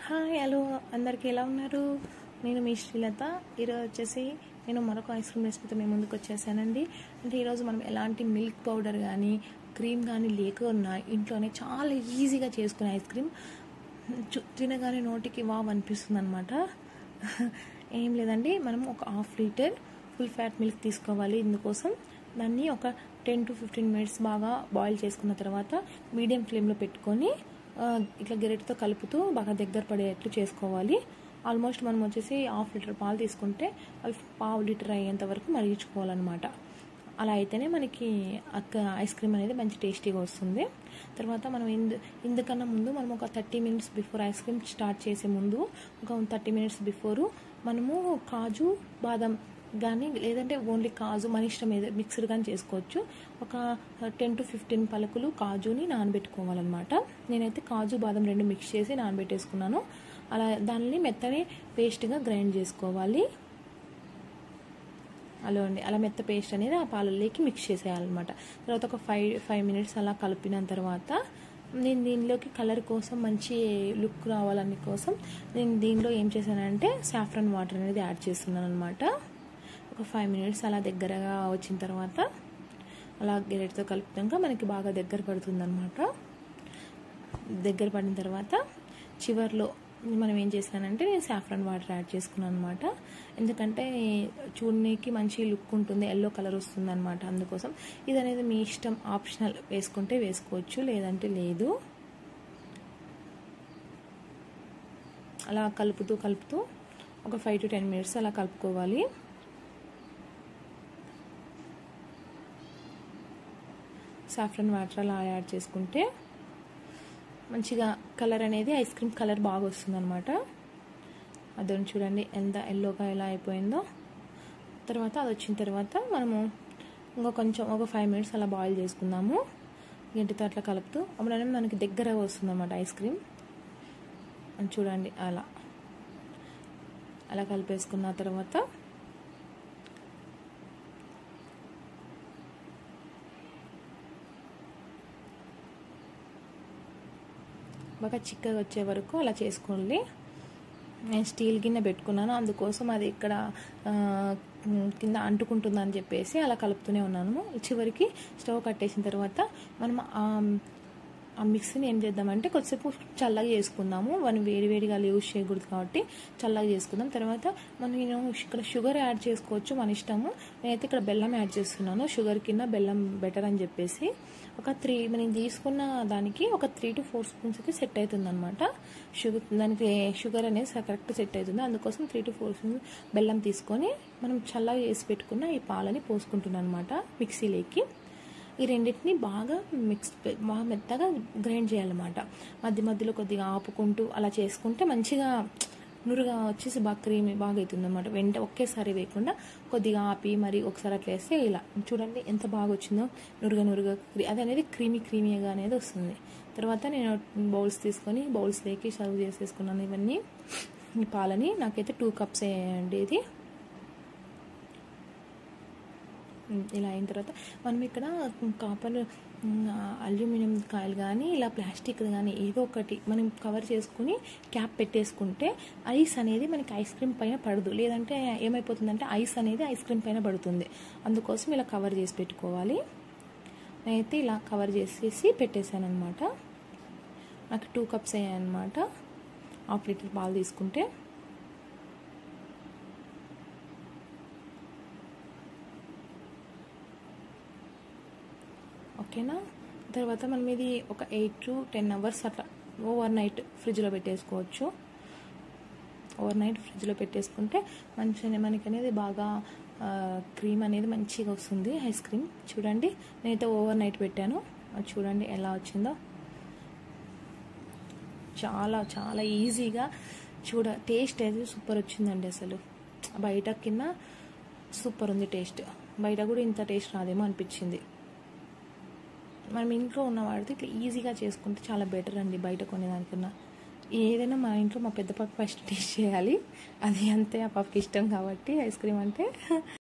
Hi hello అందరికీ ఎలా ఉన్నారు? నేను మీ శ్రీలత. ఈరోజు వచ్చేసి నేను మరొక ఐస్ క్రీమ్ రెసిపీతో మీ ముందుకు వచ్చేసానండి. అంటే ఈరోజు మనం ఎలాంటి మిల్క్ పౌడర్ కానీ క్రీమ్ కానీ లేకున్నా ఇంట్లోనే చాలా ఈజీగా చేసుకునే ఐస్ క్రీమ్ తినగానే నోటికి వావ్ అనిపిస్తుంది అనమాట. ఏం లేదండి, మనం ఒక half litre full fat milk తీసుకోవాలి. ఇందుకోసం దాన్ని ఒక 10 to 15 మినిట్స్ బాగా బాయిల్ చేసుకున్న తర్వాత మీడియం ఫ్లేమ్లో పెట్టుకొని ఇట్లా గెరెట్తో కలుపుతూ బాగా దగ్గర పడేటట్లు చేసుకోవాలి. ఆల్మోస్ట్ మనం వచ్చేసి హాఫ్ లీటర్ పాలు తీసుకుంటే అవి పావు లీటర్ అయ్యేంత వరకు మరిగించుకోవాలన్నమాట. అలా అయితేనే మనకి ఐస్ క్రీమ్ అనేది మంచి టేస్టీగా వస్తుంది. తర్వాత మనం ఇందుకన్నా ముందు మనం ఒక 30 minutes before ice cream start చేసే ముందు ఒక 30 మినిట్స్ బిఫోరు మనము కాజు బాదం కానీ లేదంటే ఓన్లీ కాజు మన ఇష్టం ఏదో మిక్స్డ్ కానీ చేసుకోవచ్చు. ఒక 10 to 15 పలుకులు కాజుని నానబెట్టుకోవాలన్నమాట. నేనైతే కాజు బాదం రెండు మిక్స్ చేసి నానబెట్టేసుకున్నాను. అలా దాన్ని మెత్తని పేస్ట్గా గ్రైండ్ చేసుకోవాలి. అలా మెత్త పేస్ట్ అనేది ఆ పాలల్లోకి మిక్స్ చేసేయాలన్నమాట. తర్వాత ఒక 5 మినిట్స్ అలా కలిపిన తర్వాత నేను దీనిలోకి కలర్ కోసం మంచి లుక్ రావాలని కోసం నేను దీనిలో ఏం చేశానంటే సాఫ్రాన్ వాటర్ అనేది యాడ్ చేస్తున్నాను అనమాట. ఒక 5 మినిట్స్ అలా దగ్గరగా వచ్చిన తర్వాత అలా గెరెట్తో కలుపుతాక మనకి బాగా దగ్గర పడుతుంది అనమాట. దగ్గర పడిన తర్వాత చివర్లో మనం ఏం చేసానంటే నేను సాఫ్రాన్ వాటర్ యాడ్ చేసుకున్నాను అనమాట. ఎందుకంటే చూడడానికి మంచి లుక్ ఉంటుంది, ఎల్లో కలర్ వస్తుంది అనమాట. అందుకోసం ఇది అనేది మీ ఇష్టం, ఆప్షనల్, వేసుకుంటే వేసుకోవచ్చు లేదంటే లేదు. అలా కలుపుతూ ఒక 5 to 10 మినిట్స్ అలా కలుపుకోవాలి. సాఫ్రాన్ వాటర్ అలా యాడ్ చేసుకుంటే మంచిగా కలర్ అనేది ఐస్ క్రీమ్ కలర్ బాగా వస్తుంది అనమాట. అదని చూడండి ఎంత ఎల్లోగా ఎలా అయిపోయిందో. తర్వాత అది వచ్చిన తర్వాత మనము ఒక 5 మినిట్స్ అలా బాయిల్ చేసుకుందాము. గంటితో అట్లా కలుపుతూ అప్పుడు మనకి దగ్గర వస్తుంది అనమాట ఐస్ క్రీమ్. చూడండి అలా కలిపేసుకున్న తర్వాత బాగా చిక్కగా వచ్చే వరకు అలా చేసుకోండి. నేను స్టీల్ గిన్నె పెట్టుకున్నాను, అందుకోసం అది ఇక్కడ కింద అంటుకుంటుందని చెప్పేసి అలా కలుపుతూనే ఉన్నాను. చివరికి స్టవ్ కట్టేసిన తర్వాత మనం ఆ మిక్సీని ఏం చేద్దామంటే కొద్దిసేపు చల్లగా చేసుకుందాము. మనం వేడిగా యూజ్ చేయకూడదు కాబట్టి చల్లగా చేసుకుందాం. తర్వాత నేను ఇక్కడ షుగర్ యాడ్ చేసుకోవచ్చు, మన ఇష్టము. నేనైతే ఇక్కడ బెల్లం యాడ్ చేస్తున్నాను. షుగర్ కింద బెల్లం బెటర్ అని చెప్పేసి నేను తీసుకున్న దానికి ఒక 3 to 4 స్పూన్స్కి సెట్ అవుతుంది అనమాట. దానికి షుగర్ అనేది కరెక్ట్ సెట్ అవుతుంది. అందుకోసం 3 to 4 స్పూన్స్ బెల్లం తీసుకొని మనం చల్లగా చేసి పెట్టుకున్న ఈ పాలని పోసుకుంటున్నాను అనమాట మిక్సీలోకి. ఈ రెండింటిని బాగా మెత్తగా గ్రైండ్ చేయాలన్నమాట. మధ్యలో కొద్దిగా ఆపుకుంటూ అలా చేసుకుంటే మంచిగా నురుగా వచ్చేసి బాగా క్రీమీ బాగా అవుతుంది అనమాట. ఒకేసారి వేయకుండా కొద్దిగా ఆపి మరి ఒకసారి అట్లా వేస్తే ఇలా చూడండి ఎంత బాగా వచ్చిందో. నురుగా అది అనేది క్రీమీగా అనేది వస్తుంది. తర్వాత నేను బౌల్స్ తీసుకొని బౌల్స్లోకి సర్వ్ చేసేసుకున్నాను ఇవన్నీ ఈ పాలని. నాకైతే 2 cups వేయండి ఇది. ఇలా అయిన తర్వాత మనం ఇక్కడ కాపర్ అల్యూమినియం కాయలు కానీ ఇలా ప్లాస్టిక్ కానీ ఏదో ఒకటి మనం కవర్ చేసుకుని క్యాప్ పెట్టేసుకుంటే ఐస్ అనేది మనకి ఐస్ క్రీమ్ పైన పడదు. లేదంటే ఏమైపోతుందంటే ఐస్ అనేది ఐస్ క్రీమ్ పైన పడుతుంది. అందుకోసం ఇలా కవర్ చేసి పెట్టుకోవాలి. నేనైతే ఇలా కవర్ చేసేసి పెట్టేశాను అనమాట. నాకు 2 cups అయ్యాయన్నమాట. హాఫ్ లీటర్ పాలు తీసుకుంటే ఓకేనా. తర్వాత మనం ఇది ఒక 8 to 10 hours అట్లా ఓవర్ నైట్ ఫ్రిడ్జ్లో పెట్టేసుకోవచ్చు. ఓవర్ నైట్ ఫ్రిడ్జ్లో పెట్టేసుకుంటే మంచిగా మనకి అనేది బాగా క్రీమ్ అనేది మంచిగా వస్తుంది ఐస్ క్రీమ్. చూడండి నేనైతే ఓవర్ నైట్ పెట్టాను. చూడండి ఎలా వచ్చిందో. చాలా ఈజీగా టేస్ట్ అయితే సూపర్ వచ్చిందండి. అసలు బయట కింద సూపర్ ఉంది టేస్ట్. బయట కూడా ఇంత టేస్ట్ రాదేమో అనిపించింది. మనం ఇంట్లో ఉన్న వాడితే ఇట్లా ఈజీగా చేసుకుంటే చాలా బెటర్ అండి బయట కొనేదానికన్నా. ఏదైనా మా ఇంట్లో మా పెద్ద పాప ఫస్ట్ టేస్ట్ చేయాలి. అది అంతే, ఆ పాపకి ఇష్టం కాబట్టి ఐస్ క్రీమ్ అంటే.